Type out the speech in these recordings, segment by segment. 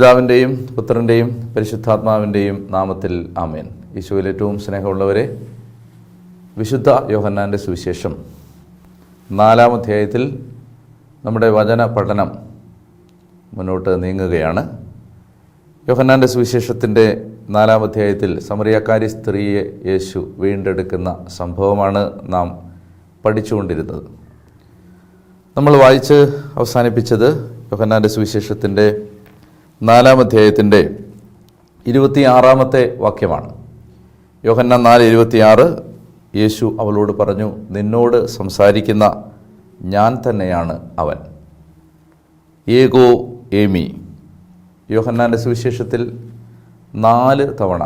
പിതാവിൻ്റെയും പുത്രൻ്റെയും പരിശുദ്ധാത്മാവിൻ്റെയും നാമത്തിൽ ആമേൻ. ഈശോയിൽ ഏറ്റവും സ്നേഹമുള്ളവരെ, വിശുദ്ധ യോഹന്നാൻ്റെ സുവിശേഷം 4-ാം അധ്യായത്തിൽ നമ്മുടെ വചന പഠനം മുന്നോട്ട് നീങ്ങുകയാണ്. യോഹന്നാൻ്റെ സുവിശേഷത്തിൻ്റെ 4-ാം അധ്യായത്തിൽ സമറിയാക്കാരി സ്ത്രീയെ യേശു വീണ്ടെടുക്കുന്ന സംഭവമാണ് നാം പഠിച്ചുകൊണ്ടിരുന്നത്. നമ്മൾ വായിച്ച് അവസാനിപ്പിച്ചത് യോഹന്നാൻ്റെ സുവിശേഷത്തിൻ്റെ 4-ാം അധ്യായത്തിൻ്റെ 26-ാമത്തെ വാക്യമാണ്. യോഹന്നാൻ 4:26, യേശു അവളോട് പറഞ്ഞു, നിന്നോട് സംസാരിക്കുന്ന ഞാൻ തന്നെയാണ് അവൻ. ഏഗോ ഏമി. യോഹന്നാൻ്റെ സുവിശേഷത്തിൽ 4 തവണ,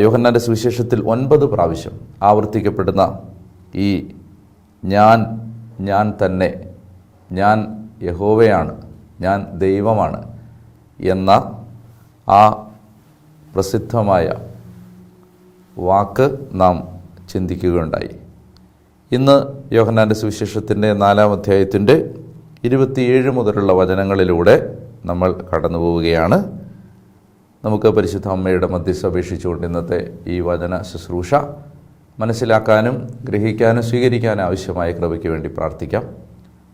യോഹന്നാൻ്റെ സുവിശേഷത്തിൽ 9 പ്രാവശ്യം ആവർത്തിക്കപ്പെടുന്ന ഈ ഞാൻ തന്നെ, ഞാൻ യഹോവയാണ്, ഞാൻ ദൈവമാണ് എന്ന ആ പ്രസിദ്ധമായ വാക്ക് നാം ചിന്തിക്കുകയുണ്ടായി. ഇന്ന് യോഹന്നാൻ്റെ സുവിശേഷത്തിൻ്റെ 4-ാം അധ്യായത്തിൻ്റെ 27 മുതലുള്ള വചനങ്ങളിലൂടെ നമ്മൾ കടന്നു പോവുകയാണ്. നമുക്ക് പരിശുദ്ധ അമ്മയുടെ മധ്യസ്ഥ അപേക്ഷിച്ചുകൊണ്ട് ഇന്നത്തെ ഈ വചന ശുശ്രൂഷ മനസ്സിലാക്കാനും ഗ്രഹിക്കാനും സ്വീകരിക്കാനും ആവശ്യമായ കൃപയ്ക്ക് വേണ്ടി പ്രാർത്ഥിക്കാം.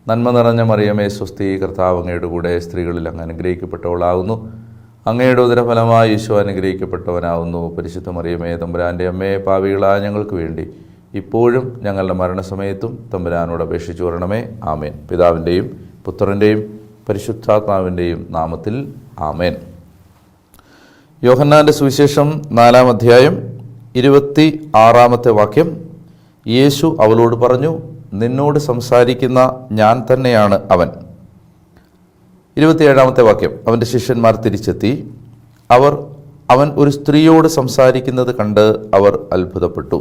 നന്മ നിറഞ്ഞ മറിയമേ സ്വസ്തി, കർത്താവ് അങ്ങയുടെ കൂടെ, സ്ത്രീകളിൽ അങ്ങ് അനുഗ്രഹിക്കപ്പെട്ടവളാകുന്നു. അങ്ങയുടെ ഉദരഫലമായി ഈശോ അനുഗ്രഹിക്കപ്പെട്ടവനാകുന്നു. പരിശുദ്ധ മറിയമേ തമ്പുരാൻ്റെ അമ്മയെ, പാപികളായ ഞങ്ങൾക്ക് വേണ്ടി ഇപ്പോഴും ഞങ്ങളുടെ മരണസമയത്തും തമ്പുരാനോട് അപേക്ഷിച്ചു വരണമേ. ആമേൻ. പിതാവിൻ്റെയും പുത്രൻ്റെയും പരിശുദ്ധാത്മാവിൻ്റെയും നാമത്തിൽ ആമേൻ. യോഹന്നാൻ്റെ സുവിശേഷം 4-ാം അധ്യായം 26-ാമത്തെ വാക്യം. യേശു അവളോട് പറഞ്ഞു, നിന്നോട് സംസാരിക്കുന്ന ഞാൻ തന്നെയാണ് അവൻ. 27-ാമത്തെ വാക്യം. അവൻ്റെ ശിഷ്യന്മാർ തിരിച്ചെത്തി. അവൻ ഒരു സ്ത്രീയോട് സംസാരിക്കുന്നത് കണ്ട് അവർ അത്ഭുതപ്പെട്ടു.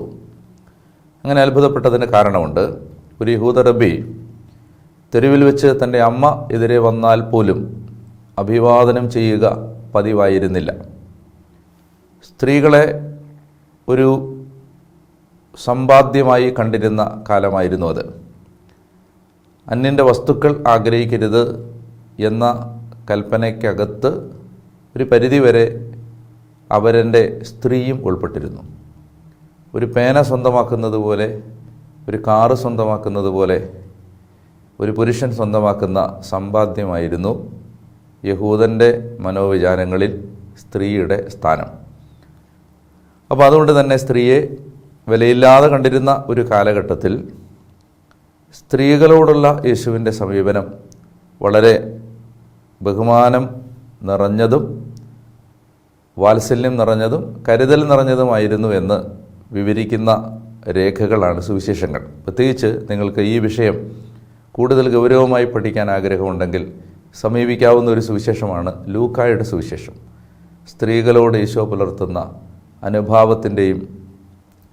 അങ്ങനെ അത്ഭുതപ്പെട്ടതിന് കാരണമുണ്ട്. ഒരു യഹൂദ റബ്ബി തെരുവിൽ വെച്ച് തൻ്റെ അമ്മ എതിരെ വന്നാൽ പോലും അഭിവാദനം ചെയ്യുക പതിവായിരുന്നില്ല. സ്ത്രീകളെ ഒരു സമ്പാദ്യമായി കണ്ടിരുന്ന കാലമായിരുന്നു അത്. അന്യൻ്റെ വസ്തുക്കൾ ആഗ്രഹിക്കരുത് എന്ന കൽപ്പനയ്ക്കകത്ത് ഒരു പരിധിവരെ അവരൻ്റെ സ്ത്രീയും ഉൾപ്പെട്ടിരുന്നു. ഒരു പേന സ്വന്തമാക്കുന്നത് പോലെ, ഒരു കാറ് സ്വന്തമാക്കുന്നത് പോലെ ഒരു പുരുഷൻ സ്വന്തമാക്കുന്ന സമ്പാദ്യമായിരുന്നു യഹൂദൻ്റെ മനോവിചാരങ്ങളിൽ സ്ത്രീയുടെ സ്ഥാനം. അപ്പോൾ അതുകൊണ്ട് തന്നെ സ്ത്രീയെ വിലയില്ലാതെ കണ്ടിരുന്ന ഒരു കാലഘട്ടത്തിൽ സ്ത്രീകളോടുള്ള യേശുവിൻ്റെ സമീപനം വളരെ ബഹുമാനം നിറഞ്ഞതും വാത്സല്യം നിറഞ്ഞതും കരുതൽ നിറഞ്ഞതുമായിരുന്നു എന്ന് വിവരിക്കുന്ന രേഖകളാണ് സുവിശേഷങ്ങൾ. പ്രത്യേകിച്ച് നിങ്ങൾക്ക് ഈ വിഷയം കൂടുതൽ ഗൗരവമായി പഠിക്കാൻ ആഗ്രഹമുണ്ടെങ്കിൽ സമീപിക്കാവുന്ന ഒരു സുവിശേഷമാണ് ലൂക്കായുടെ സുവിശേഷം. സ്ത്രീകളോട് ഈശോ പുലർത്തുന്ന അനുഭാവത്തിൻ്റെയും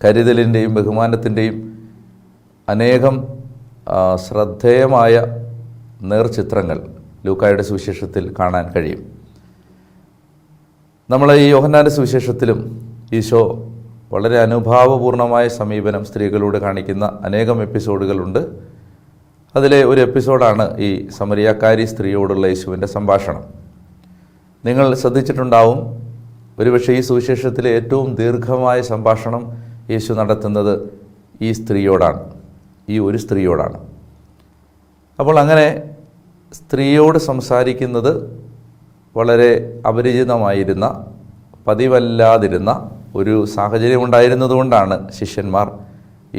കരുതലിൻ്റെയും ബഹുമാനത്തിൻ്റെയും അനേകം ശ്രദ്ധേയമായ നേർചിത്രങ്ങൾ ലൂക്കായുടെ സുവിശേഷത്തിൽ കാണാൻ കഴിയും. നമ്മൾ ഈ യോഹന്നാൻ്റെ സുവിശേഷത്തിലും ഈശോ വളരെ അനുഭാവപൂർണമായ സമീപനം സ്ത്രീകളോട് കാണിക്കുന്ന അനേകം എപ്പിസോഡുകളുണ്ട്. അതിലെ ഒരു എപ്പിസോഡാണ് ഈ സമറിയാക്കാരി സ്ത്രീയോടുള്ള യേശുവിൻ്റെ സംഭാഷണം. നിങ്ങൾ ശ്രദ്ധിച്ചിട്ടുണ്ടാവും, ഒരുപക്ഷെ ഈ സുവിശേഷത്തിലെ ഏറ്റവും ദീർഘമായ സംഭാഷണം യേശു നടത്തുന്നത് ഈ സ്ത്രീയോടാണ്, ഈ ഒരു സ്ത്രീയോടാണ്. അപ്പോൾ അങ്ങനെ സ്ത്രീയോട് സംസാരിക്കുന്നത് വളരെ അപരിചിതമായിരുന്ന, പതിവല്ലാതിരുന്ന ഒരു സാഹചര്യം ഉണ്ടായിരുന്നതുകൊണ്ടാണ് ശിഷ്യന്മാർ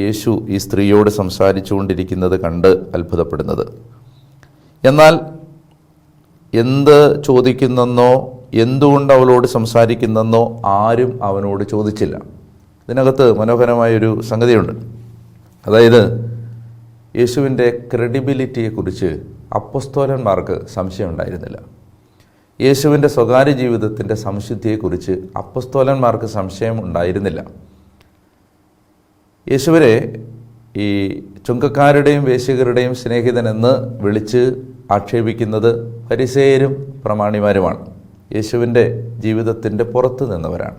യേശു ഈ സ്ത്രീയോട് സംസാരിച്ചുകൊണ്ടിരിക്കുന്നത് കണ്ട് അത്ഭുതപ്പെടുന്നത്. എന്നാൽ എന്ത് ചോദിക്കുന്നെന്നോ എന്തുകൊണ്ട് അവളോട് സംസാരിക്കുന്നെന്നോ ആരും അവനോട് ചോദിച്ചില്ല. ഇതിനകത്ത് മനോഹരമായൊരു സംഗതിയുണ്ട്. അതായത് യേശുവിൻ്റെ ക്രെഡിബിലിറ്റിയെക്കുറിച്ച് അപ്പസ്തോലന്മാർക്ക് സംശയം ഉണ്ടായിരുന്നില്ല. യേശുവിൻ്റെ സ്വകാര്യ ജീവിതത്തിൻ്റെ സംശുദ്ധിയെക്കുറിച്ച് അപ്പസ്തോലന്മാർക്ക് സംശയം ഉണ്ടായിരുന്നില്ല. യേശുവിനെ ഈ ചുങ്കക്കാരുടെയും വേശ്യകരുടെയും സ്നേഹിതനെന്ന് വിളിച്ച് ആക്ഷേപിക്കുന്നത് ഫരിസേയരും പ്രമാണിമാരുമാണ്. യേശുവിൻ്റെ ജീവിതത്തിൻ്റെ പുറത്ത് നിന്നവരാണ്.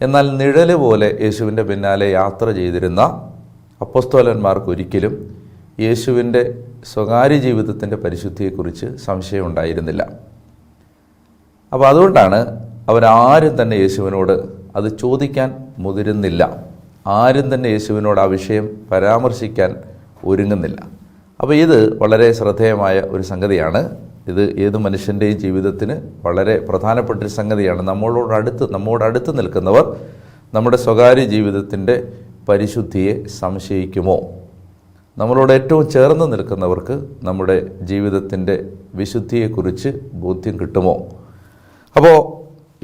എന്നാൽ നിഴല് പോലെ യേശുവിൻ്റെ പിന്നാലെ യാത്ര ചെയ്തിരുന്ന അപ്പോസ്തലന്മാർക്കൊരിക്കലും യേശുവിൻ്റെ സ്വകാര്യ ജീവിതത്തിൻ്റെ പരിശുദ്ധിയെക്കുറിച്ച് സംശയമുണ്ടായിരുന്നില്ല. അപ്പോൾ അതുകൊണ്ടാണ് അവരാരും തന്നെ യേശുവിനോട് അത് ചോദിക്കാൻ മുതിരുന്നില്ല. ആരും തന്നെ യേശുവിനോട് ആ വിഷയം പരാമർശിക്കാൻ ഒരുങ്ങുന്നില്ല. അപ്പോൾ ഇത് വളരെ ശ്രദ്ധേയമായ ഒരു സംഗതിയാണ്. ഇത് ഏത് മനുഷ്യൻ്റെയും ജീവിതത്തിന് വളരെ പ്രധാനപ്പെട്ടൊരു സംഗതിയാണ്. നമ്മോടടുത്ത് നിൽക്കുന്നവർ നമ്മുടെ സ്വകാര്യ ജീവിതത്തിൻ്റെ പരിശുദ്ധിയെ സംശയിക്കുമോ? നമ്മളോട് ഏറ്റവും ചേർന്ന് നിൽക്കുന്നവർക്ക് നമ്മുടെ ജീവിതത്തിൻ്റെ വിശുദ്ധിയെക്കുറിച്ച് ബോധ്യം കിട്ടുമോ? അപ്പോൾ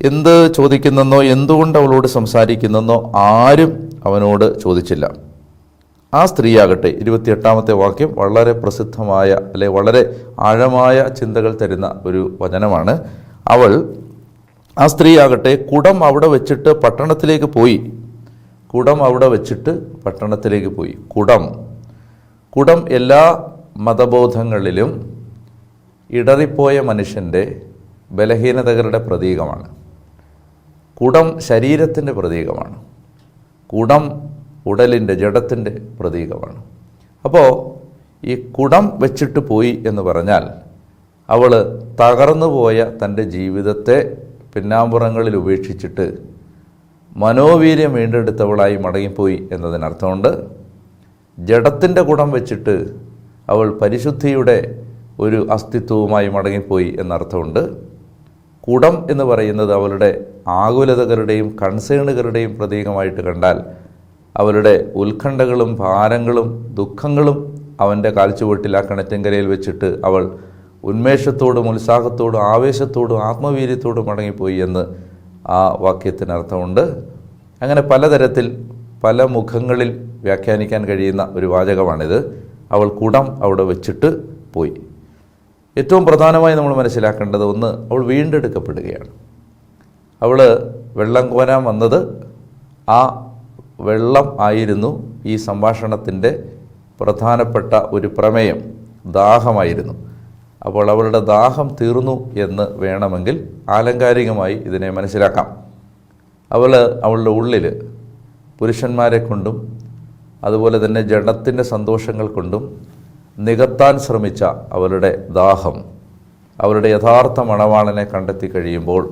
എന്ത് ചോദിക്കുന്നെന്നോ എന്തുകൊണ്ട് അവളോട് സംസാരിക്കുന്നെന്നോ ആരും അവനോട് ചോദിച്ചില്ല. ആ സ്ത്രീയാകട്ടെ, 28-ാമത്തെ വാക്യം വളരെ പ്രസിദ്ധമായ വളരെ ആഴമായ ചിന്തകൾ തരുന്ന ഒരു വചനമാണ്. ആ സ്ത്രീയാകട്ടെ കുടം അവിടെ വെച്ചിട്ട് പട്ടണത്തിലേക്ക് പോയി. കുടം എല്ലാ മതബോധങ്ങളിലും ഇടറിപ്പോയ മനുഷ്യൻ്റെ ബലഹീനതകളുടെ പ്രതീകമാണ്. കുടം ശരീരത്തിൻ്റെ പ്രതീകമാണ്. കുടം ഉടലിൻ്റെ ജഡത്തിൻ്റെ പ്രതീകമാണ്. അപ്പോൾ ഈ കുടം വെച്ചിട്ട് പോയി എന്ന് പറഞ്ഞാൽ അവൾ തകർന്നു പോയ തൻ്റെ ജീവിതത്തെ പിന്നാമ്പുറങ്ങളിൽ ഉപേക്ഷിച്ചിട്ട് മനോവീര്യം വീണ്ടെടുത്തവളായി മടങ്ങിപ്പോയി എന്നതിനർത്ഥമുണ്ട്. ജഡത്തിൻ്റെ കുടം വെച്ചിട്ട് അവൾ പരിശുദ്ധിയുടെ ഒരു അസ്തിത്വവുമായി മടങ്ങിപ്പോയി എന്നർത്ഥമുണ്ട്. കുടം എന്ന് പറയുന്നത് അവളുടെ ആകുലതകളുടെയും കൺസേണുകളുടെയും പ്രതീകമായിട്ട് കണ്ടാൽ അവളുടെ ഉത്കണ്ഠകളും ഭാരങ്ങളും ദുഃഖങ്ങളും അവൻ്റെ കാൽച്ചുവട്ടിൽ ആ കിണറ്റങ്കരയിൽ വെച്ചിട്ട് അവൾ ഉന്മേഷത്തോടും ഉത്സാഹത്തോടും ആവേശത്തോടും ആത്മവീര്യത്തോടും മടങ്ങിപ്പോയി എന്ന് ആ വാക്യത്തിനർത്ഥമുണ്ട്. അങ്ങനെ പലതരത്തിൽ പല മുഖങ്ങളിൽ വ്യാഖ്യാനിക്കാൻ കഴിയുന്ന ഒരു വാചകമാണിത്. അവൾ കുടം അവിടെ വെച്ചിട്ട് പോയി. ഏറ്റവും പ്രധാനമായി നമ്മൾ മനസ്സിലാക്കേണ്ടത് ഒന്ന്, അവൾ വീണ്ടെടുക്കപ്പെടുകയാണ്. അവൾ വെള്ളം കോരാൻ വന്നത് ആ വെള്ളം ആയിരുന്നു ഈ സംഭാഷണത്തിൻ്റെ പ്രധാനപ്പെട്ട ഒരു പ്രമേയം, ദാഹമായിരുന്നു. അപ്പോൾ അവളുടെ ദാഹം തീർന്നു എന്ന് വേണമെങ്കിൽ ആലങ്കാരികമായി ഇതിനെ മനസ്സിലാക്കാം. അവളുടെ ഉള്ളിൽ പുരുഷന്മാരെ കൊണ്ടും അതുപോലെ തന്നെ ജഡത്തിൻ്റെ സന്തോഷങ്ങൾ കൊണ്ടും നികത്താൻ ശ്രമിച്ച അവളുടെ ദാഹം അവളുടെ യഥാർത്ഥ മണവാളനെ കണ്ടെത്തി കഴിയുമ്പോൾ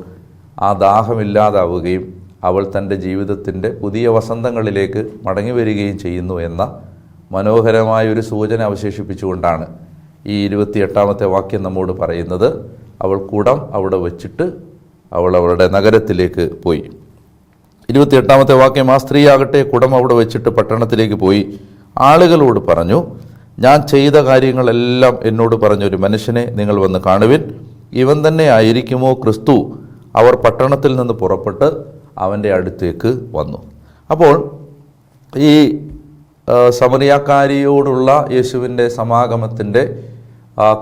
ആ ദാഹമില്ലാതാവുകയും അവൾ തൻ്റെ ജീവിതത്തിൻ്റെ പുതിയ വസന്തങ്ങളിലേക്ക് മടങ്ങി വരികയും ചെയ്യുന്നു എന്ന മനോഹരമായൊരു സൂചന അവശേഷിപ്പിച്ചുകൊണ്ടാണ് ഈ 28-ാമത്തെ വാക്യം നമ്മോട് പറയുന്നത്. അവൾ കുടം അവിടെ വച്ചിട്ട് അവളുടെ നഗരത്തിലേക്ക് പോയി. 28-ാമത്തെ വാക്യം, ആ സ്ത്രീയാകട്ടെ കുടം അവിടെ വെച്ചിട്ട് പട്ടണത്തിലേക്ക് പോയി ആളുകളോട് പറഞ്ഞു, ഞാൻ ചെയ്ത കാര്യങ്ങളെല്ലാം എന്നോട് പറഞ്ഞൊരു മനുഷ്യനെ നിങ്ങൾ വന്ന് കാണുവിൻ, ഇവൻ തന്നെ ആയിരിക്കുമോ ക്രിസ്തു? അവർ പട്ടണത്തിൽ നിന്ന് പുറപ്പെട്ട് അവൻ്റെ അടുത്തേക്ക് വന്നു. അപ്പോൾ ഈ സമറിയാക്കാരിയോടുള്ള യേശുവിൻ്റെ സമാഗമത്തിൻ്റെ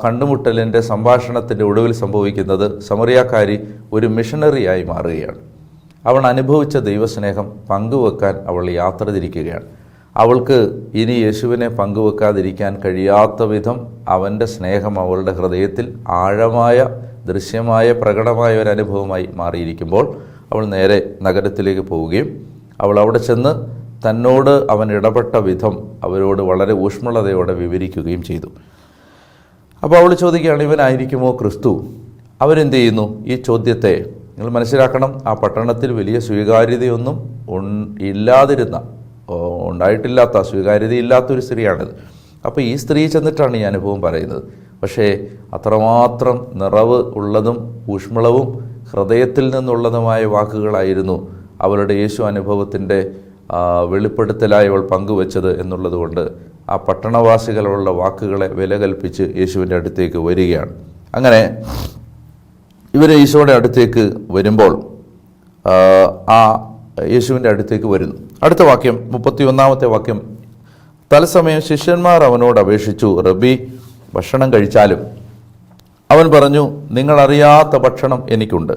കണ്ടുമുട്ടലിൻ്റെ സംഭാഷണത്തിൻ്റെ ഒടുവിൽ സംഭവിക്കുന്നത് സമറിയാക്കാരി ഒരു മിഷണറിയായി മാറുകയാണ്. അവൾ അനുഭവിച്ച ദൈവസ്നേഹം പങ്കുവെക്കാൻ അവൾ യാത്ര തിരിക്കുകയാണ്. അവൾക്ക് ഇനി യേശുവിനെ പങ്കുവെക്കാതിരിക്കാൻ കഴിയാത്ത വിധം അവൻ്റെ സ്നേഹം അവളുടെ ഹൃദയത്തിൽ ആഴമായ ദൃശ്യമായ പ്രകടമായ ഒരു അനുഭവമായി മാറിയിരിക്കുമ്പോൾ അവൾ നേരെ നഗരത്തിലേക്ക് പോവുകയും അവൾ അവിടെ ചെന്ന് തന്നോട് അവൻ ഇടപെട്ട വിധം അവരോട് വളരെ ഊഷ്മളതയോടെ വിവരിക്കുകയും ചെയ്തു. അപ്പോൾ അവൾ ചോദിക്കുകയാണ്, ഇവനായിരിക്കുമോ ക്രിസ്തു? അവരെന്ത് ചെയ്യുന്നു? ഈ ചോദ്യത്തെ നിങ്ങൾ മനസ്സിലാക്കണം, ആ പട്ടണത്തിൽ വലിയ സ്വീകാര്യതയൊന്നും ഉണ്ടായിട്ടില്ലാത്ത സ്വീകാര്യതയില്ലാത്തൊരു സ്ത്രീയാണിത്. അപ്പോൾ ഈ സ്ത്രീ ചെന്നിട്ടാണ് ഈ അനുഭവം പറയുന്നത്. പക്ഷേ അത്രമാത്രം നിറവ് ഉള്ളതും ഊഷ്മളവും ഹൃദയത്തിൽ നിന്നുള്ളതുമായ വാക്കുകളായിരുന്നു അവളുടെ യേശു അനുഭവത്തിൻ്റെ വെളിപ്പെടുത്തലായി അവൾ പങ്കുവച്ചത് എന്നുള്ളതുകൊണ്ട് ആ പട്ടണവാസികളുള്ള വാക്കുകളെ വില കൽപ്പിച്ച് യേശുവിൻ്റെ അടുത്തേക്ക് വരികയാണ്. അങ്ങനെ ഇവർ ഈശോയുടെ അടുത്തേക്ക് വരുമ്പോൾ ആ യേശുവിൻ്റെ അടുത്തേക്ക് വരുന്നു. അടുത്ത വാക്യം 31-ാമത്തെ വാക്യം, തത്സമയം ശിഷ്യന്മാർ അവനോട് അപേക്ഷിച്ചു, റബ്ബി, ഭക്ഷണം കഴിച്ചാലും. അവൻ പറഞ്ഞു, നിങ്ങളറിയാത്ത ഭക്ഷണം എനിക്കുണ്ട്.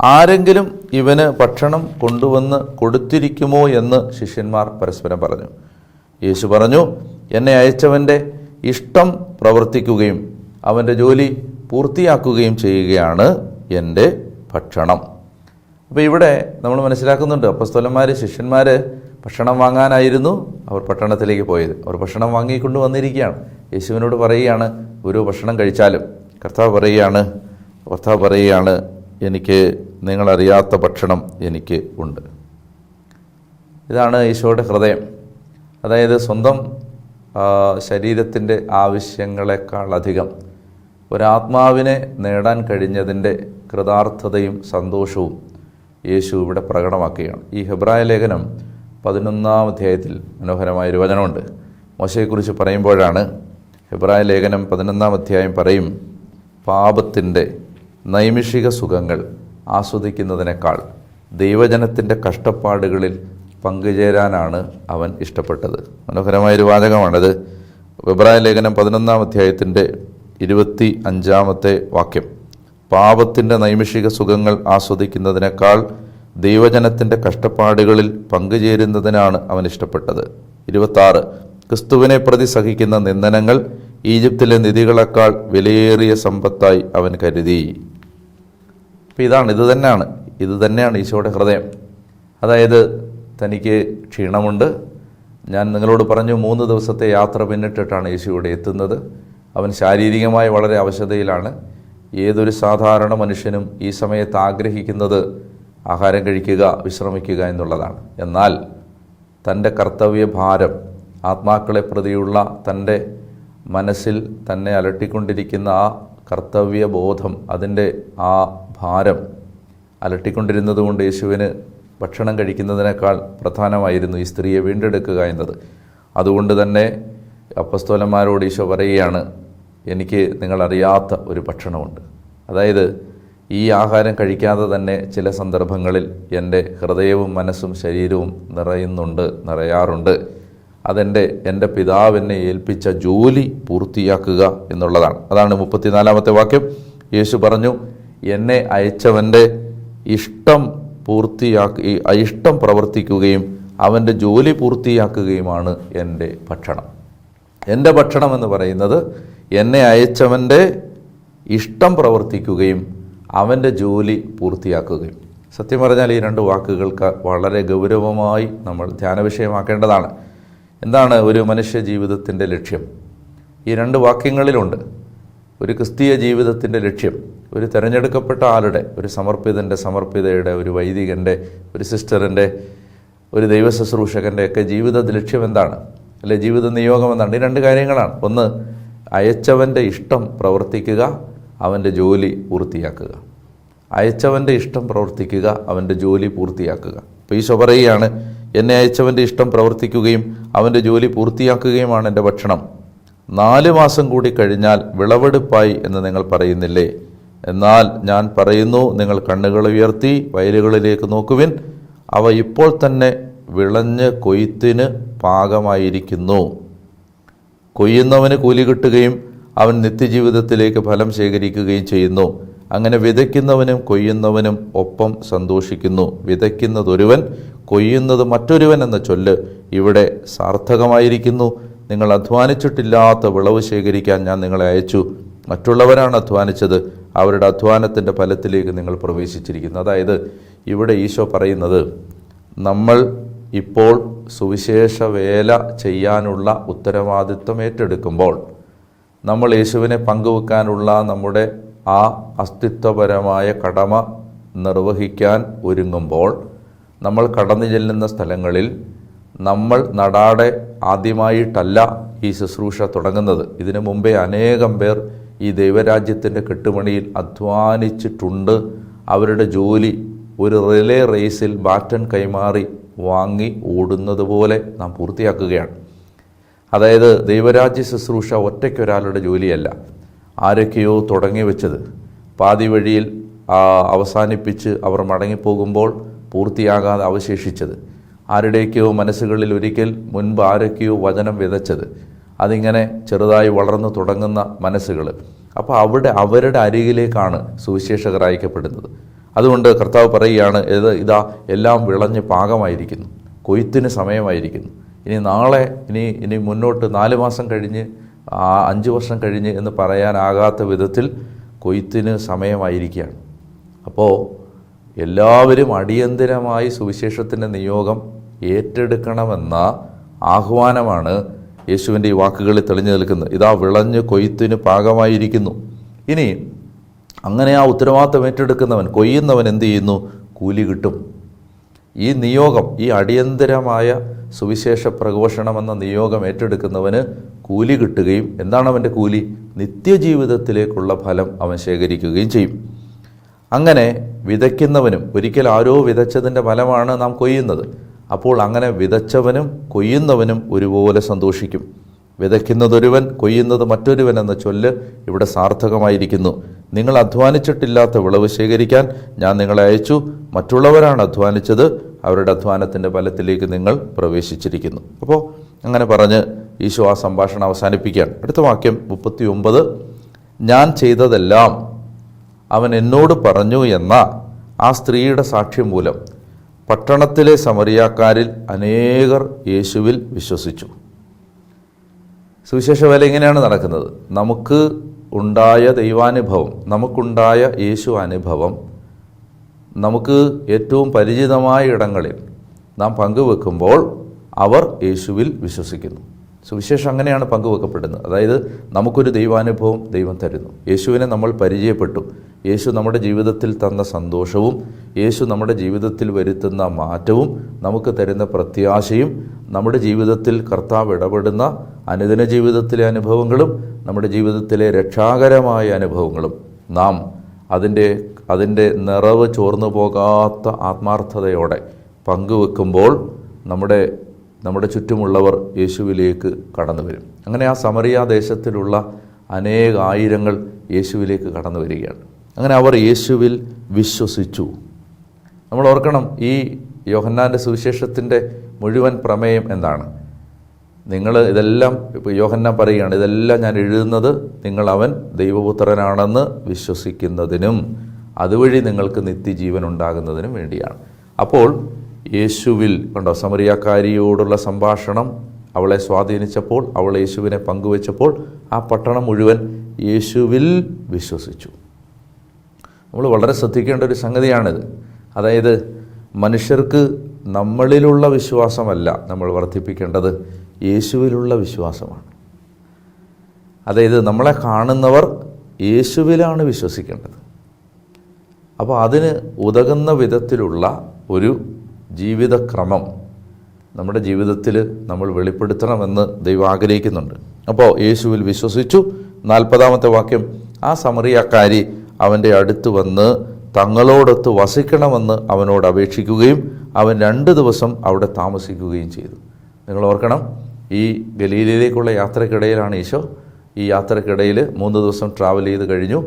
ആരെങ്കിലും ഇവന് ഭക്ഷണം കൊണ്ടുവന്ന് കൊടുത്തിരിക്കുമോ എന്ന് ശിഷ്യന്മാർ പരസ്പരം പറഞ്ഞു. യേശു പറഞ്ഞു, എന്നെ അയച്ചവൻ്റെ ഇഷ്ടം പ്രവർത്തിക്കുകയും അവൻ്റെ ജോലി പൂർത്തിയാക്കുകയും ചെയ്യുകയാണ് എൻ്റെ ഭക്ഷണം. അപ്പോൾ ഇവിടെ നമ്മൾ മനസ്സിലാക്കുന്നുണ്ട്, അപ്പോസ്തലന്മാർ ശിഷ്യന്മാർ ഭക്ഷണം വാങ്ങാനായിരുന്നു അവർ പട്ടണത്തിലേക്ക് പോയത്. അവർ ഭക്ഷണം വാങ്ങിക്കൊണ്ട് വന്നിരിക്കുകയാണ്. യേശുവിനോട് പറയുകയാണ്, ഒരു ഭക്ഷണം കഴിച്ചാലും. കർത്താവ് പറയുകയാണ് എനിക്ക് നിങ്ങളറിയാത്ത ഭക്ഷണം എനിക്ക് ഉണ്ട്. ഇതാണ് ഈശോയുടെ ഹൃദയം. അതായത് സ്വന്തം ശരീരത്തിൻ്റെ ആവശ്യങ്ങളെക്കാളധികം ഒരാത്മാവിനെ നേടാൻ കഴിഞ്ഞതിൻ്റെ കൃതാർത്ഥതയും സന്തോഷവും യേശു ഇവിടെ പ്രകടമാക്കുകയാണ്. ഈ ഹെബ്രായ ലേഖനം 11-ാം അധ്യായത്തിൽ മനോഹരമായൊരു വചനമുണ്ട്. മോശയെക്കുറിച്ച് പറയുമ്പോഴാണ് ഹെബ്രായ ലേഖനം 11-ാം അധ്യായം പറയും, പാപത്തിൻ്റെ നൈമിഷിക സുഖങ്ങൾ ആസ്വദിക്കുന്നതിനേക്കാൾ ദൈവജനത്തിൻ്റെ കഷ്ടപ്പാടുകളിൽ പങ്കുചേരാനാണ് അവൻ ഇഷ്ടപ്പെട്ടത്. മനോഹരമായൊരു വാചകമാണത്. ഹെബ്രായ ലേഖനം 11-ാം അധ്യായത്തിൻ്റെ 25-ാമത്തെ വാക്യം, പാപത്തിൻ്റെ നൈമിഷിക സുഖങ്ങൾ ആസ്വദിക്കുന്നതിനേക്കാൾ ദൈവജനത്തിൻ്റെ കഷ്ടപ്പാടുകളിൽ പങ്കുചേരുന്നതിനാണ് അവൻ ഇഷ്ടപ്പെട്ടത്. 26, ക്രിസ്തുവിനെ പ്രതി സഹിക്കുന്ന നിന്ദനങ്ങൾ ഈജിപ്തിലെ നിധികളെക്കാൾ വിലയേറിയ സമ്പത്തായി അവൻ കരുതി. അപ്പം ഇത് തന്നെയാണ് ഈശോയുടെ ഹൃദയം. അതായത് തനിക്ക് ക്ഷീണമുണ്ട്. ഞാൻ നിങ്ങളോട് പറഞ്ഞു 3 ദിവസത്തെ യാത്ര പിന്നിട്ടിട്ടാണ് യേശു ഇവിടെ എത്തുന്നത്. അവൻ ശാരീരികമായി വളരെ അവശതയിലാണ്. ഏതൊരു സാധാരണ മനുഷ്യനും ഈ സമയത്ത് ആഗ്രഹിക്കുന്നത് ആഹാരം കഴിക്കുക, വിശ്രമിക്കുക എന്നുള്ളതാണ്. എന്നാൽ തൻ്റെ കർത്തവ്യഭാരം, ആത്മാക്കളെ പ്രതിയുള്ള തൻ്റെ മനസ്സിൽ തന്നെ അലട്ടിക്കൊണ്ടിരിക്കുന്ന ആ കർത്തവ്യബോധം, അതിൻ്റെ ആ ഭാരം അലട്ടിക്കൊണ്ടിരുന്നത് കൊണ്ട് യേശുവിന് ഭക്ഷണം കഴിക്കുന്നതിനേക്കാൾ പ്രധാനമായിരുന്നു ഈ സ്ത്രീയെ വീണ്ടെടുക്കുക എന്നത്. അതുകൊണ്ട് തന്നെ അപ്പസ്തോലന്മാരോട് ഈശോ പറയുകയാണ്, എനിക്ക് നിങ്ങളറിയാത്ത ഒരു ഭക്ഷണമുണ്ട്. അതായത് ഈ ആഹാരം കഴിക്കാതെ തന്നെ ചില സന്ദർഭങ്ങളിൽ എൻ്റെ ഹൃദയവും മനസ്സും ശരീരവും നിറയാറുണ്ട്. എൻ്റെ പിതാവ് എന്നെ ഏൽപ്പിച്ച ജോലി പൂർത്തിയാക്കുക എന്നുള്ളതാണ്. അതാണ് 34-ാമത്തെ വാക്യം. യേശു പറഞ്ഞു, എന്നെ അയച്ചവൻ്റെ ഇഷ്ടം പ്രവർത്തിക്കുകയും അവൻ്റെ ജോലി പൂർത്തിയാക്കുകയുമാണ് എൻ്റെ ഭക്ഷണം. എൻ്റെ ഭക്ഷണം എന്ന് പറയുന്നത് എന്നെ അയച്ചവൻ്റെ ഇഷ്ടം പ്രവർത്തിക്കുകയും അവൻ്റെ ജോലി പൂർത്തിയാക്കുകയും. സത്യം പറഞ്ഞാൽ ഈ 2 വാക്കുകൾക്ക് വളരെ ഗൗരവമായി നമ്മൾ ധ്യാനവിഷയമാക്കേണ്ടതാണ്. എന്താണ് ഒരു മനുഷ്യ ജീവിതത്തിൻ്റെ ലക്ഷ്യം? ഈ 2 വാക്യങ്ങളിലുണ്ട്. ഒരു ക്രിസ്തീയ ജീവിതത്തിൻ്റെ ലക്ഷ്യം, ഒരു തിരഞ്ഞെടുക്കപ്പെട്ട ആളുടെ, ഒരു സമർപ്പിതയുടെ, ഒരു വൈദികൻ്റെ, ഒരു സിസ്റ്ററിൻ്റെ, ഒരു ദൈവ ശുശ്രൂഷകൻ്റെ ഒക്കെ ജീവിത ലക്ഷ്യം എന്താണ്? അല്ലെ, ജീവിത നിയോഗം എന്താണ്? ഈ 2 കാര്യങ്ങളാണ്. ഒന്ന്, അയച്ചവൻ്റെ ഇഷ്ടം പ്രവർത്തിക്കുക, അവൻ്റെ ജോലി പൂർത്തിയാക്കുക. അയച്ചവൻ്റെ ഇഷ്ടം പ്രവർത്തിക്കുക, അവൻ്റെ ജോലി പൂർത്തിയാക്കുക. അപ്പോൾ ഈശോ പറയുകയാണ്, എന്നെ അയച്ചവൻ്റെ ഇഷ്ടം പ്രവർത്തിക്കുകയും അവൻ്റെ ജോലി പൂർത്തിയാക്കുകയുമാണ് എൻ്റെ ഭക്ഷണം. 4 മാസം കൂടി കഴിഞ്ഞാൽ വിളവെടുപ്പായി എന്ന് നിങ്ങൾ പറയുന്നില്ലേ? എന്നാൽ ഞാൻ പറയുന്നു, നിങ്ങൾ കണ്ണുകൾ ഉയർത്തി വയലുകളിലേക്ക് നോക്കുവിൻ, അവ ഇപ്പോൾ തന്നെ വിളഞ്ഞ് കൊയ്ത്തിന് പാകമായിരിക്കുന്നു. കൊയ്യുന്നവന് കൂലി കിട്ടുകയും അവൻ നിത്യജീവിതത്തിലേക്ക് ഫലം ശേഖരിക്കുകയും ചെയ്യുന്നു. അങ്ങനെ വിതയ്ക്കുന്നവനും കൊയ്യുന്നവനും ഒപ്പം സന്തോഷിക്കുന്നു. വിതയ്ക്കുന്നതൊരുവൻ, കൊയ്യുന്നത് മറ്റൊരുവൻ എന്ന ചൊല്ല് ഇവിടെ സാർത്ഥകമായിരിക്കുന്നു. നിങ്ങൾ അധ്വാനിച്ചിട്ടില്ലാത്ത വിളവ് ശേഖരിക്കാൻ ഞാൻ നിങ്ങളെ അയച്ചു. മറ്റുള്ളവരാണ് അധ്വാനിച്ചത്, അവരുടെ അധ്വാനത്തിൻ്റെ ഫലത്തിലേക്ക് നിങ്ങൾ പ്രവേശിച്ചിരിക്കുന്നു. അതായത് ഇവിടെ ഈശോ പറയുന്നത്, നമ്മൾ ഇപ്പോൾ സുവിശേഷ വേല ചെയ്യാനുള്ള ഉത്തരവാദിത്വം ഏറ്റെടുക്കുമ്പോൾ, നമ്മൾ യേശുവിനെ പങ്കുവെക്കാനുള്ള നമ്മുടെ ആ അസ്തിത്വപരമായ കടമ നിർവഹിക്കാൻ ഒരുങ്ങുമ്പോൾ, നമ്മൾ കടന്നു ചെല്ലുന്ന സ്ഥലങ്ങളിൽ നമ്മൾ നടാടെ ആദ്യമായിട്ടല്ല ഈ ശുശ്രൂഷ തുടങ്ങുന്നത്. ഇതിനു മുമ്പേ അനേകം പേർ ഈ ദൈവരാജ്യത്തിൻ്റെ കെട്ടുമണിയിൽ അധ്വാനിച്ചിട്ടുണ്ട്. അവരുടെ ജോലി ഒരു റിലേ റേസിൽ ബാറ്റൺ കൈമാറി വാങ്ങി ഓടുന്നത് പോലെ നാം പൂർത്തിയാക്കുകയാണ്. അതായത് ദൈവരാജ്യ ശുശ്രൂഷ ഒറ്റയ്ക്കൊരാളുടെ ജോലിയല്ല. ആരൊക്കെയോ തുടങ്ങി വെച്ചത് പാതി വഴിയിൽ അവസാനിപ്പിച്ച് അവർ മടങ്ങിപ്പോകുമ്പോൾ പൂർത്തിയാകാതെ അവശേഷിച്ചത്, ആരുടെയൊക്കെയോ മനസ്സുകളിൽ ഒരിക്കൽ മുൻപ് ആരൊക്കെയോ വചനം വിതച്ചത്, അതിങ്ങനെ ചെറുതായി വളർന്നു തുടങ്ങുന്ന മനസ്സുകൾ. അപ്പോൾ അവരുടെ അരികിലേക്കാണ് സുവിശേഷകർ അയക്കപ്പെടുന്നത്. അതുകൊണ്ട് കർത്താവ് പറയുകയാണ്, ഇതാ എല്ലാം വിളഞ്ഞ് പാകമായിരിക്കുന്നു, കൊയ്ത്തിന് സമയമായിരിക്കുന്നു. ഇനി മുന്നോട്ട് 4 മാസം കഴിഞ്ഞ് 5 വർഷം കഴിഞ്ഞ് എന്ന് പറയാനാകാത്ത വിധത്തിൽ കൊയ്ത്തിന് സമയമായിരിക്കുകയാണ്. അപ്പോൾ എല്ലാവരും അടിയന്തരമായി സുവിശേഷത്തിൻ്റെ നിയോഗം ഏറ്റെടുക്കണമെന്ന ആഹ്വാനമാണ് യേശുവിൻ്റെ ഈ വാക്കുകളിൽ തെളിഞ്ഞു നിൽക്കുന്നത്. ഇതാ വിളഞ്ഞ് കൊയ്ത്തിന് പാകമായിരിക്കുന്നു. ഇനി അങ്ങനെ ആ ഉത്തരവാദിത്തം ഏറ്റെടുക്കുന്നവൻ, കൊയ്യുന്നവൻ എന്ത് ചെയ്യുന്നു? കൂലി കിട്ടും. ഈ നിയോഗം, ഈ അടിയന്തരമായ സുവിശേഷ പ്രഘോഷണമെന്ന നിയോഗം ഏറ്റെടുക്കുന്നവന് കൂലി കിട്ടുകയും, എന്താണ് അവൻ്റെ കൂലി? നിത്യജീവിതത്തിലേക്കുള്ള ഫലം അവൻ ശേഖരിക്കുകയും ചെയ്യും. അങ്ങനെ വിതയ്ക്കുന്നവനും, ഒരിക്കൽ ആരോ വിതച്ചതിൻ്റെ ഫലമാണ് നാം കൊയ്യുന്നത്. അപ്പോൾ അങ്ങനെ വിതച്ചവനും കൊയ്യുന്നവനും ഒരുപോലെ സന്തോഷിക്കും. വിതയ്ക്കുന്നതൊരുവൻ, കൊയ്യുന്നത് മറ്റൊരുവൻ എന്ന ചൊല്ല് ഇവിടെ സാർത്ഥകമായിരിക്കുന്നു. നിങ്ങൾ അധ്വാനിച്ചിട്ടില്ലാത്ത വിളവ് ശേഖരിക്കാൻ ഞാൻ നിങ്ങളെ അയച്ചു. മറ്റുള്ളവരാണ് അധ്വാനിച്ചത്, അവരുടെ അധ്വാനത്തിൻ്റെ ഫലത്തിലേക്ക് നിങ്ങൾ പ്രവേശിച്ചിരിക്കുന്നു. അപ്പോൾ അങ്ങനെ പറഞ്ഞ് ഈശോ ആ സംഭാഷണം അവസാനിപ്പിക്കുകയാണ്. അടുത്ത വാക്യം 39. ഞാൻ ചെയ്തതെല്ലാം അവൻ എന്നോട് പറഞ്ഞു എന്ന ആ സ്ത്രീയുടെ സാക്ഷ്യം മൂലം പട്ടണത്തിലെ സമറിയാക്കാരിൽ അനേകർ യേശുവിൽ വിശ്വസിച്ചു. സുവിശേഷ വേല ഇങ്ങനെയാണ് നടക്കുന്നത്. നമുക്ക് ഉണ്ടായ ദൈവാനുഭവം, നമുക്കുണ്ടായ യേശു അനുഭവം നമുക്ക് ഏറ്റവും പരിചിതമായ ഇടങ്ങളിൽ നാം പങ്കുവെക്കുമ്പോൾ അവർ യേശുവിൽ വിശ്വസിക്കുന്നു. സുവിശേഷം അങ്ങനെയാണ് പങ്കുവെക്കപ്പെടുന്നത്. അതായത് നമുക്കൊരു ദൈവാനുഭവം ദൈവം തരുന്നു. യേശുവിനെ നമ്മൾ പരിചയപ്പെട്ടു. യേശു നമ്മുടെ ജീവിതത്തിൽ തന്ന സന്തോഷവും, യേശു നമ്മുടെ ജീവിതത്തിൽ വരുത്തുന്ന മാറ്റവും, നമുക്ക് തരുന്ന പ്രത്യാശയും, നമ്മുടെ ജീവിതത്തിൽ കർത്താവ് ഇടപെടുന്ന അനുദിന ജീവിതത്തിലെ അനുഭവങ്ങളും, നമ്മുടെ ജീവിതത്തിലെ രക്ഷാകരമായ അനുഭവങ്ങളും നാം അതിൻ്റെ നിറവ് ചോർന്നു പോകാത്ത ആത്മാർത്ഥതയോടെ പങ്കുവെക്കുമ്പോൾ നമ്മുടെ ചുറ്റുമുള്ളവർ യേശുവിലേക്ക് കടന്നു വരും. അങ്ങനെ ആ സമറിയ ദേശത്തിലുള്ള അനേകായിരങ്ങൾ യേശുവിലേക്ക് കടന്നു വരികയാണ്. അങ്ങനെ അവർ യേശുവിൽ വിശ്വസിച്ചു. നമ്മൾ ഓർക്കണം, ഈ യോഹന്നാൻ്റെ സുവിശേഷത്തിൻ്റെ മുഴുവൻ പ്രമേയം എന്താണ്? നിങ്ങൾ ഇതെല്ലാം, ഇപ്പോൾ യോഹന്നാൻ പറയുകയാണ്, ഇതെല്ലാം ഞാൻ എഴുതുന്നത് നിങ്ങൾ അവൻ ദൈവപുത്രനാണെന്ന് വിശ്വസിക്കുന്നതിനും അതുവഴി നിങ്ങൾക്ക് നിത്യജീവൻ ഉണ്ടാകുന്നതിനും വേണ്ടിയാണ്. അപ്പോൾ യേശുവിൽ കണ്ടോ, സമറിയാക്കാരിയോടുള്ള സംഭാഷണം അവളെ സ്വാധീനിച്ചപ്പോൾ, അവൾ യേശുവിനെ പങ്കുവെച്ചപ്പോൾ ആ പട്ടണം മുഴുവൻ യേശുവിൽ വിശ്വസിച്ചു. നമ്മൾ വളരെ ശ്രദ്ധിക്കേണ്ട ഒരു സംഗതിയാണിത്. അതായത് മനുഷ്യർക്ക് നമ്മളിലുള്ള വിശ്വാസമല്ല നമ്മൾ വർദ്ധിപ്പിക്കേണ്ടത്, യേശുവിലുള്ള വിശ്വാസമാണ്. അതായത് നമ്മളെ കാണുന്നവർ യേശുവിലാണ് വിശ്വസിക്കേണ്ടത്. അപ്പോൾ അതിന് ഉതകുന്ന വിധത്തിലുള്ള ഒരു ജീവിതക്രമം നമ്മുടെ ജീവിതത്തിൽ നമ്മൾ വെളിപ്പെടുത്തണമെന്ന് ദൈവം ആഗ്രഹിക്കുന്നുണ്ട്. അപ്പോൾ യേശുവിൽ വിശ്വസിച്ചു. 40-ാമത്തെ വാക്യം, ആ സമറിയാക്കാരി അവൻ്റെ അടുത്ത് വന്ന് തങ്ങളോടൊത്ത് വസിക്കണമെന്ന് അവനോട് അപേക്ഷിക്കുകയും അവൻ 2 ദിവസം അവിടെ താമസിക്കുകയും ചെയ്തു. നിങ്ങൾ ഓർക്കണം, ഈ ഗലീലയിലേക്കുള്ള യാത്രക്കിടയിലാണ് ഈശോ. ഈ യാത്രക്കിടയിൽ 3 ദിവസം ട്രാവൽ ചെയ്ത് കഴിഞ്ഞു.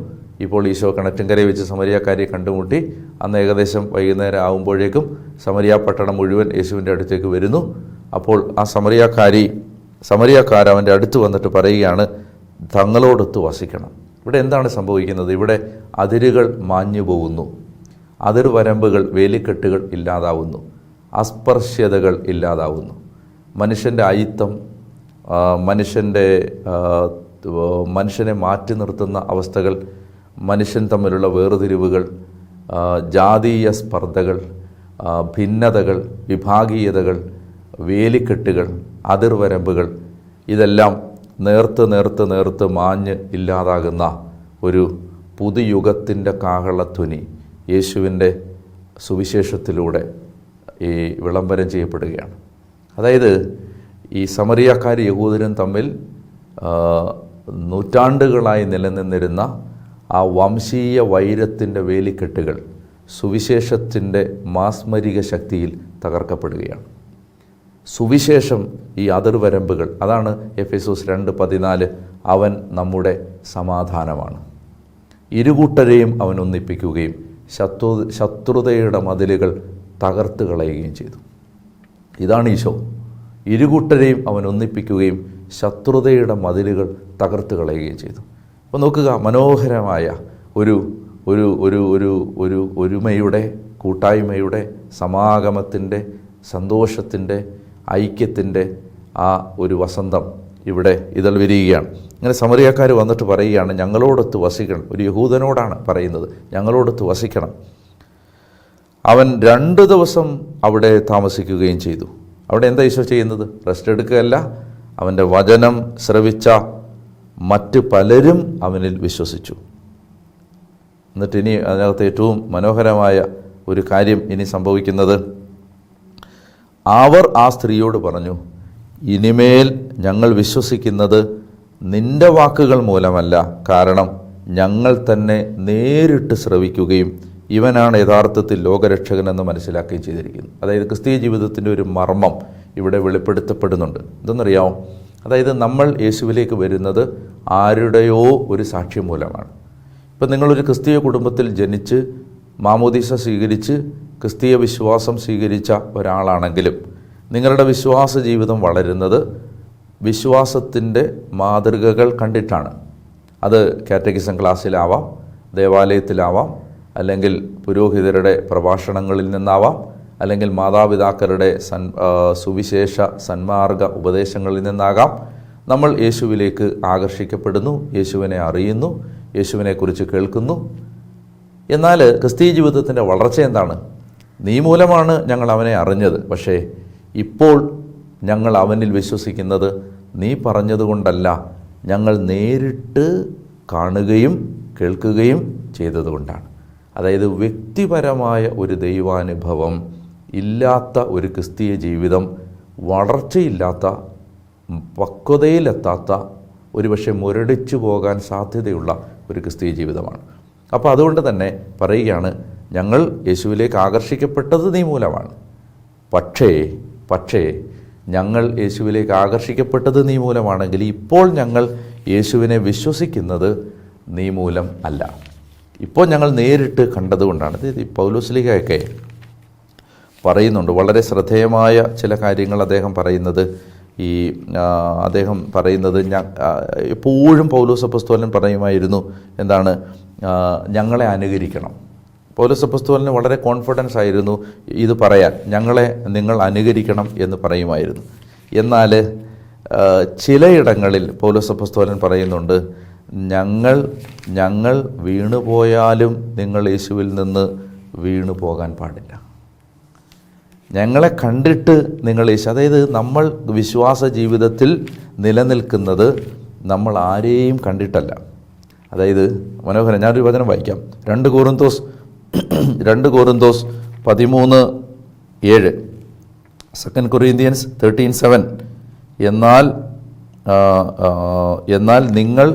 ഇപ്പോൾ ഈശോ കിണറ്റിൻകരയിൽ വെച്ച് സമറിയാക്കാരിയെ കണ്ടുമുട്ടി. അന്ന് ഏകദേശം വൈകുന്നേരം ആകുമ്പോഴേക്കും സമറിയ പട്ടണം മുഴുവൻ യേശുവിൻ്റെ അടുത്തേക്ക് വരുന്നു. അപ്പോൾ ആ സമറിയാക്കാർ അവൻ്റെ അടുത്ത് വന്നിട്ട് പറയുകയാണ്, തങ്ങളോടൊത്ത് വസിക്കണം. ഇവിടെ എന്താണ് സംഭവിക്കുന്നത്? ഇവിടെ അതിരുകൾ മാഞ്ഞു പോകുന്നു, അതിർവരമ്പുകൾ, വേലിക്കെട്ടുകൾ ഇല്ലാതാവുന്നു, അസ്പർശ്യതകൾ ഇല്ലാതാവുന്നു. മനുഷ്യൻ്റെ അയിത്തം, മനുഷ്യനെ മാറ്റി നിർത്തുന്ന അവസ്ഥകൾ, മനുഷ്യൻ തമ്മിലുള്ള വേർതിരിവുകൾ, ജാതീയ സ്പർദ്ധകൾ, ഭിന്നതകൾ, വിഭാഗീയതകൾ, വേലിക്കെട്ടുകൾ, അതിർവരമ്പുകൾ, ഇതെല്ലാം നേർത്ത് മാഞ്ഞ് ഇല്ലാതാകുന്ന ഒരു പുതുയുഗത്തിൻ്റെ കാഹളധ്വനി യേശുവിൻ്റെ സുവിശേഷത്തിലൂടെ ഈ വിളംബരം ചെയ്യപ്പെടുകയാണ്. അതായത് ഈ സമറിയാക്കാരും യഹൂദരും തമ്മിൽ നൂറ്റാണ്ടുകളായി നിലനിന്നിരുന്ന ആ വംശീയ വൈരത്തിൻ്റെ വേലിക്കെട്ടുകൾ സുവിശേഷത്തിൻ്റെ മാസ്മരിക ശക്തിയിൽ തകർക്കപ്പെടുകയാണ്. സുവിശേഷം ഈ അതിർവരമ്പുകൾ, അതാണ് എഫെസോസ് 2:14, അവൻ നമ്മുടെ സമാധാനമാണ്. ഇരുകൂട്ടരെയും അവൻ ഒന്നിപ്പിക്കുകയും ശത്രുതയുടെ മതിലുകൾ തകർത്ത് കളയുകയും ചെയ്തു. ഇതാണ് ഈശോ. ഇരുകൂട്ടരെയും അവൻ ഒന്നിപ്പിക്കുകയും ശത്രുതയുടെ മതിലുകൾ തകർത്ത് കളയുകയും ചെയ്തു. അപ്പോൾ നോക്കുക, മനോഹരമായ ഒരു ഒരു ഒരു ഒരു ഒരു ഒരുമയുടെ, കൂട്ടായ്മയുടെ, സമാഗമത്തിൻ്റെ, സന്തോഷത്തിൻ്റെ, ഐക്യത്തിൻ്റെ ആ ഒരു വസന്തം ഇവിടെ ഇതൾ വിരിയുകയാണ്. ഇങ്ങനെ സമറിയാക്കാർ വന്നിട്ട് പറയുകയാണ്, ഞങ്ങളോടൊത്ത് വസിക്കണം. ഒരു യഹൂദനോടാണ് പറയുന്നത്, ഞങ്ങളോടൊത്ത് വസിക്കണം. അവൻ 2 ദിവസം അവിടെ താമസിക്കുകയും ചെയ്തു. അവിടെ എന്താ ഈശോ ചെയ്യുന്നത്? റെസ്റ്റ് എടുക്കുകയല്ല, അവൻ്റെ വചനം ശ്രവിച്ച മറ്റ് പലരും അവനിൽ വിശ്വസിച്ചു. എന്നിട്ട് ഇനി അതിനകത്ത് ഏറ്റവും മനോഹരമായ ഒരു കാര്യം ഇനി സംഭവിക്കുന്നത്, അവർ ആ സ്ത്രീയോട് പറഞ്ഞു, ഇനിമേൽ ഞങ്ങൾ വിശ്വസിക്കുന്നത് നിന്റെ വാക്കുകൾ മൂലമല്ല, കാരണം ഞങ്ങൾ തന്നെ നേരിട്ട് ശ്രവിക്കുകയും ഇവനാണ് യഥാർത്ഥത്തിൽ ലോകരക്ഷകനെന്ന് മനസ്സിലാക്കുകയും ചെയ്തിരിക്കുന്നു. അതായത് ക്രിസ്തീയ ജീവിതത്തിൻ്റെ ഒരു മർമ്മം ഇവിടെ വെളിപ്പെടുത്തപ്പെടുന്നുണ്ട്. എന്തെന്നറിയാമോ? അതായത് നമ്മൾ യേശുവിലേക്ക് വരുന്നത് ആരുടെയോ ഒരു സാക്ഷ്യം മൂലമാണ്. ഇപ്പം നിങ്ങളൊരു ക്രിസ്തീയ കുടുംബത്തിൽ ജനിച്ച് മാമോദീസ സ്വീകരിച്ച് ക്രിസ്തീയ വിശ്വാസം സ്വീകരിച്ച ഒരാളാണെങ്കിലും നിങ്ങളുടെ വിശ്വാസ ജീവിതം വളരുന്നത് വിശ്വാസത്തിൻ്റെ മാതൃകകൾ കണ്ടിട്ടാണ്. അത് കാറ്റഗിസം ക്ലാസ്സിലാവാം, ദേവാലയത്തിലാവാം, അല്ലെങ്കിൽ പുരോഹിതരുടെ പ്രഭാഷണങ്ങളിൽ നിന്നാവാം, അല്ലെങ്കിൽ മാതാപിതാക്കളുടെ സുവിശേഷ സന്മാർഗ ഉപദേശങ്ങളിൽ നിന്നാകാം. നമ്മൾ യേശുവിലേക്ക് ആകർഷിക്കപ്പെടുന്നു, യേശുവിനെ അറിയുന്നു, യേശുവിനെക്കുറിച്ച് കേൾക്കുന്നു. എന്നാൽ ക്രിസ്തീയ ജീവിതത്തിൻ്റെ വളർച്ച എന്താണ്? നീ മൂലമാണ് ഞങ്ങൾ അവനെ അറിഞ്ഞത്, പക്ഷേ ഇപ്പോൾ ഞങ്ങൾ അവനിൽ വിശ്വസിക്കുന്നത് നീ പറഞ്ഞതുകൊണ്ടല്ല, ഞങ്ങൾ നേരിട്ട് കാണുകയും കേൾക്കുകയും ചെയ്തതുകൊണ്ടാണ്. അതായത് വ്യക്തിപരമായ ഒരു ദൈവാനുഭവം ഇല്ലാത്ത ഒരു ക്രിസ്തീയ ജീവിതം, വളർച്ചയില്ലാത്ത, പക്വതയിലെത്താത്ത, ഒരുപക്ഷെ മുരടിച്ചു പോകാൻ സാധ്യതയുള്ള ഒരു ക്രിസ്തീയ ജീവിതമാണ്. അപ്പോൾ അതുകൊണ്ട് തന്നെ പറയുകയാണ്, ഞങ്ങൾ യേശുവിലേക്ക് ആകർഷിക്കപ്പെട്ടത് നീ മൂലമാണ്. പക്ഷേ ഞങ്ങൾ യേശുവിലേക്ക് ആകർഷിക്കപ്പെട്ടത് നീ മൂലമാണെങ്കിൽ ഇപ്പോൾ ഞങ്ങൾ യേശുവിനെ വിശ്വസിക്കുന്നത് നീ മൂലം അല്ല, ഇപ്പോൾ ഞങ്ങൾ നേരിട്ട് കണ്ടതുകൊണ്ടാണ്. ഇത് പൗലോസ്ലീഹയൊക്കെ പറയുന്നുണ്ട്. വളരെ ശ്രദ്ധേയമായ ചില കാര്യങ്ങൾ അദ്ദേഹം പറയുന്നത് എപ്പോഴും പൗലോസ് അപ്പോസ്തലൻ പറയുമായിരുന്നു, എന്താണ്? ഞങ്ങളെ അനുകരിക്കണം. പൗലോസ് അപ്പോസ്തലന് വളരെ കോൺഫിഡൻസ് ആയിരുന്നു ഇത് പറയാൻ, നിങ്ങൾ അനുകരിക്കണം എന്ന് പറയുമായിരുന്നു. എന്നാൽ ചിലയിടങ്ങളിൽ പൗലോസ് അപ്പോസ്തലൻ പറയുന്നുണ്ട്, ഞങ്ങൾ വീണുപോയാലും നിങ്ങൾ യേശുവിൽ നിന്ന് വീണു പോകാൻ പാടില്ല. ഞങ്ങളെ കണ്ടിട്ട് നിങ്ങൾ അതായത് നമ്മൾ വിശ്വാസ ജീവിതത്തിൽ നിലനിൽക്കുന്നത് നമ്മൾ ആരെയും കണ്ടിട്ടല്ല. അതായത് മനോഹരം, ഞാനൊരു വചനം വായിക്കാം. 2 കൊരിന്തോസ് 13:7, 2 Corinthians 13:7. എന്നാൽ നിങ്ങൾ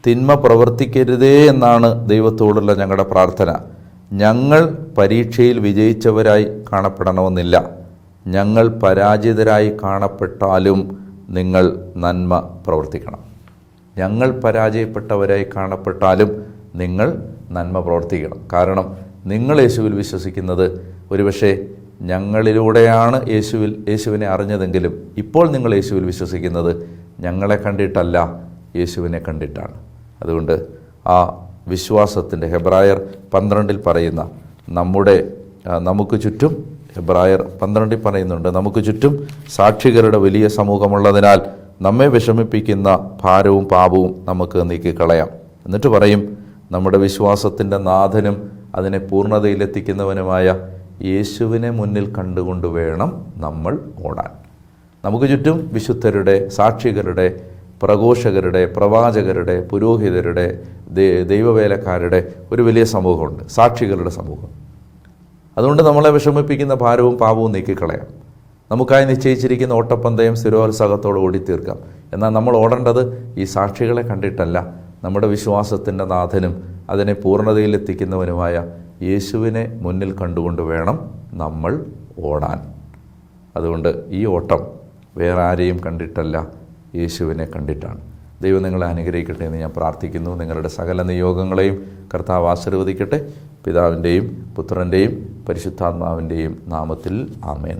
തിന്മ പ്രവർത്തിക്കരുതേ എന്നാണ് ദൈവത്തോടുള്ള ഞങ്ങളുടെ പ്രാർത്ഥന. ഞങ്ങൾ പരീക്ഷയിൽ വിജയിച്ചവരായി കാണപ്പെടണമെന്നില്ല, ഞങ്ങൾ പരാജിതരായി കാണപ്പെട്ടാലും നിങ്ങൾ നന്മ പ്രവർത്തിക്കണം. ഞങ്ങൾ പരാജയപ്പെട്ടവരായി കാണപ്പെട്ടാലും നിങ്ങൾ നന്മ പ്രവർത്തിക്കണം. കാരണം നിങ്ങൾ യേശുവിൽ വിശ്വസിക്കുന്നത് ഒരുപക്ഷെ ഞങ്ങളിലൂടെയാണ് യേശുവിനെ അറിഞ്ഞതെങ്കിലും ഇപ്പോൾ നിങ്ങൾ യേശുവിൽ വിശ്വസിക്കുന്നത് ഞങ്ങളെ കണ്ടിട്ടല്ല, യേശുവിനെ കണ്ടിട്ടാണ്. അതുകൊണ്ട് ആ വിശ്വാസത്തിൻ്റെ ഹെബ്രായർ 12 പറയുന്ന നമുക്ക് ചുറ്റും, ഹെബ്രായർ 12 പറയുന്നുണ്ട്, നമുക്ക് ചുറ്റും സാക്ഷികരുടെ വലിയ സമൂഹമുള്ളതിനാൽ നമ്മെ വിഷമിപ്പിക്കുന്ന ഭാരവും പാപവും നമുക്ക് നീക്കിക്കളയാം. എന്നിട്ട് പറയും, നമ്മുടെ വിശ്വാസത്തിൻ്റെ നാഥനും അതിനെ പൂർണ്ണതയിലെത്തിക്കുന്നവനുമായ യേശുവിനെ മുന്നിൽ കണ്ടുകൊണ്ട് വേണം നമ്മൾ ഓടാൻ. നമുക്ക് ചുറ്റും വിശുദ്ധരുടെ, സാക്ഷികരുടെ, പ്രഘോഷകരുടെ, പ്രവാചകരുടെ, പുരോഹിതരുടെ, ദൈവവേലക്കാരുടെ ഒരു വലിയ സമൂഹമുണ്ട്, സാക്ഷികളുടെ സമൂഹം. അതുകൊണ്ട് നമ്മളെ വിഷമിപ്പിക്കുന്ന ഭാരവും പാപവും നീക്കിക്കളയാം. നമുക്കായി നിശ്ചയിച്ചിരിക്കുന്ന ഓട്ടപ്പന്തയം സ്ഥിരോത്സാഹത്തോടെ ഓടിത്തീർക്കാം. എന്നാൽ നമ്മൾ ഓടേണ്ടത് ഈ സാക്ഷികളെ കണ്ടിട്ടല്ല, നമ്മുടെ വിശ്വാസത്തിൻ്റെ നാഥനും അതിനെ പൂർണ്ണതയിലെത്തിക്കുന്നവനുമായ യേശുവിനെ മുന്നിൽ കണ്ടുകൊണ്ട് വേണം നമ്മൾ ഓടാൻ. അതുകൊണ്ട് ഈ ഓട്ടം വേറെ ആരെയും കണ്ടിട്ടല്ല, യേശുവിനെ കണ്ടിട്ടാണ്. ദൈവം നിങ്ങളെ അനുഗ്രഹിക്കട്ടെ എന്ന് ഞാൻ പ്രാർത്ഥിക്കുന്നു. നിങ്ങളുടെ സകല നിയോഗങ്ങളെയും കർത്താവ് ആശീർവദിക്കട്ടെ. പിതാവിൻ്റെയും പുത്രൻ്റെയും പരിശുദ്ധാത്മാവിൻ്റെയും നാമത്തിൽ ആമേൻ.